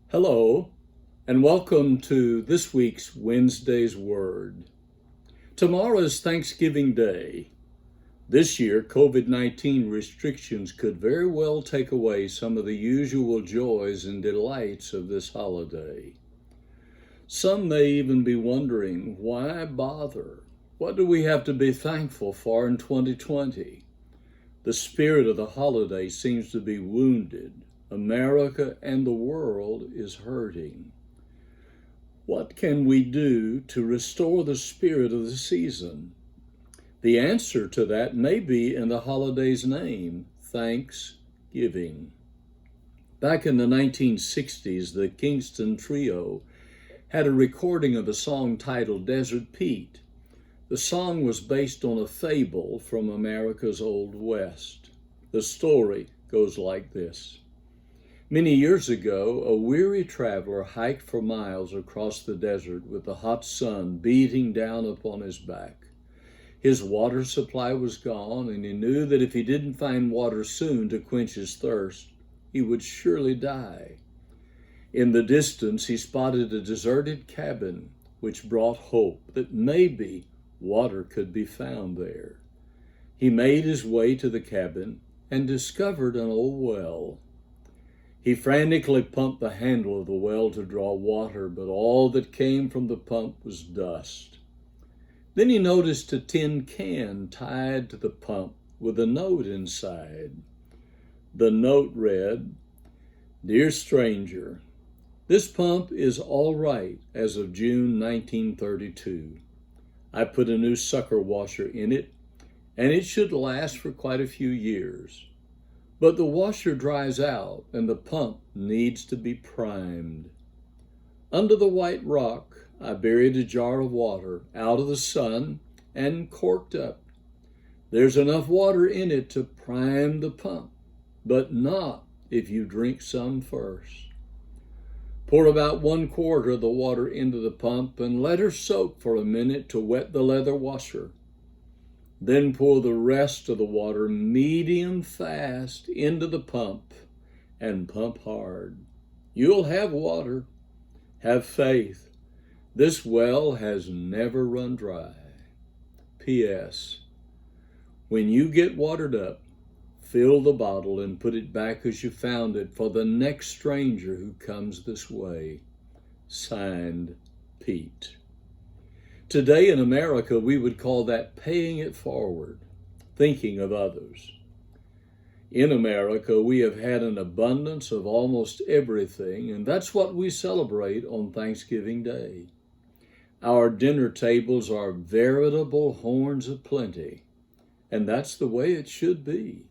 Hello, and welcome to this week's Wednesday's Word. Tomorrow is Thanksgiving Day. This year, COVID-19 restrictions could very well take away some of the usual joys and delights of this holiday. Some may even be wondering, why bother? What do we have to be thankful for in 2020? The spirit of the holiday seems to be wounded. America and the world is hurting. What can we do to restore the spirit of the season? The answer to that may be in the holiday's name, Thanksgiving. Back in the 1960s, the Kingston Trio had a recording of a song titled Desert Pete. The song was based on a fable from America's Old West. The story goes like this. Many years ago, a weary traveler hiked for miles across the desert with the hot sun beating down upon his back. His water supply was gone, and he knew that if he didn't find water soon to quench his thirst, he would surely die. In the distance, he spotted a deserted cabin, which brought hope that maybe water could be found there. He made his way to the cabin and discovered an old well. He frantically pumped the handle of the well to draw water, but all that came from the pump was dust. Then he noticed a tin can tied to the pump with a note inside. The note read, "Dear stranger, this pump is all right as of June 1932. I put a new sucker washer in it, and it should last for quite a few years. But the washer dries out and the pump needs to be primed. Under the white rock, I buried a jar of water out of the sun and corked up. There's enough water in it to prime the pump, but not if you drink some first. Pour about 1/4 of the water into the pump and let her soak for a minute to wet the leather washer. Then pour the rest of the water medium fast into the pump and pump hard. You'll have water. Have faith. This well has never run dry. P.S. When you get watered up, fill the bottle and put it back as you found it for the next stranger who comes this way. Signed, Pete." Today in America, we would call that paying it forward, thinking of others. In America, we have had an abundance of almost everything, and that's what we celebrate on Thanksgiving Day. Our dinner tables are veritable horns of plenty, and that's the way it should be.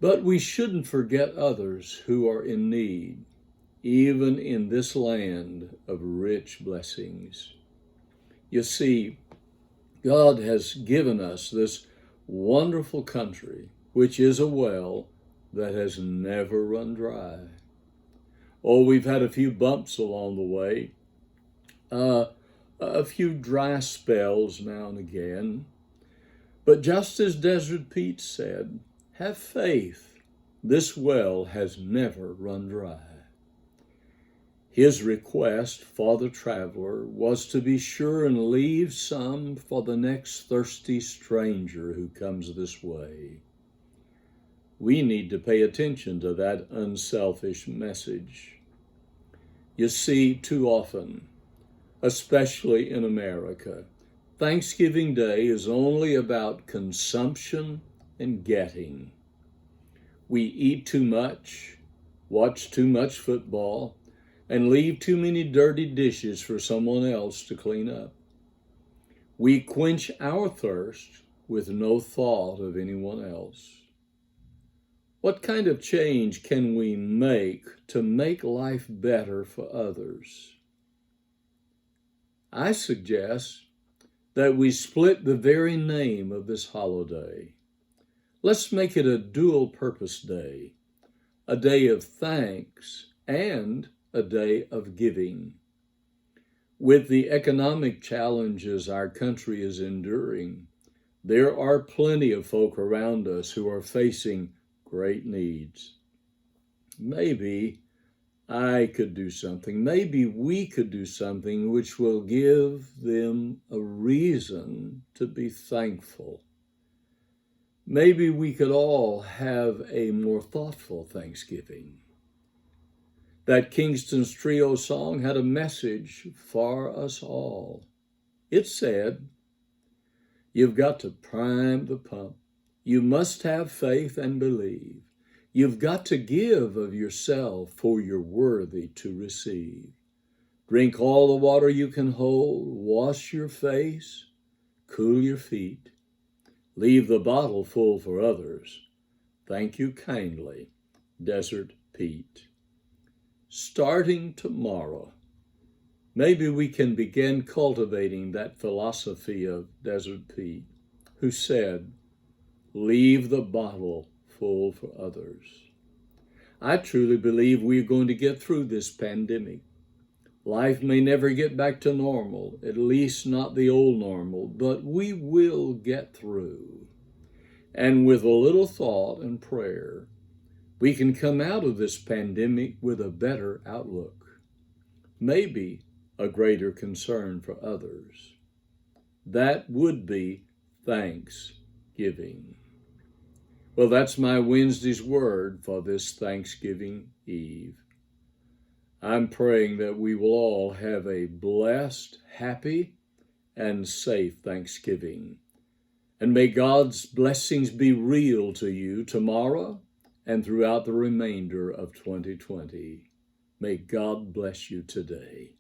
But we shouldn't forget others who are in need, even in this land of rich blessings. You see, God has given us this wonderful country, which is a well that has never run dry. Oh, we've had a few bumps along the way, a few dry spells now and again. But just as Desert Pete said, have faith. This well has never run dry. His request for the traveler was to be sure and leave some for the next thirsty stranger who comes this way. We need to pay attention to that unselfish message. You see, too often, especially in America, Thanksgiving Day is only about consumption and getting. We eat too much, watch too much football, and leave too many dirty dishes for someone else to clean up. We quench our thirst with no thought of anyone else. What kind of change can we make to make life better for others? I suggest that we split the very name of this holiday. Let's make it a dual-purpose day, a day of thanks and a day of giving. With the economic challenges our country is enduring, there are plenty of folk around us who are facing great needs. Maybe I could do something. Maybe we could do something which will give them a reason to be thankful. Maybe we could all have a more thoughtful Thanksgiving. That Kingston's Trio song had a message for us all. It said, you've got to prime the pump. You must have faith and believe. You've got to give of yourself, for you're worthy to receive. Drink all the water you can hold. Wash your face. Cool your feet. Leave the bottle full for others. Thank you kindly, Desert Pete. Starting tomorrow, maybe we can begin cultivating that philosophy of Desert Pete, who said, leave the bottle full for others. I truly believe we're going to get through this pandemic. Life may never get back to normal, at least not the old normal, but we will get through. And with a little thought and prayer, we can come out of this pandemic with a better outlook, maybe a greater concern for others. That would be Thanksgiving. Well, that's my Wednesday's word for this Thanksgiving Eve. I'm praying that we will all have a blessed, happy, and safe Thanksgiving. And may God's blessings be real to you tomorrow and throughout the remainder of 2020. May God bless you today.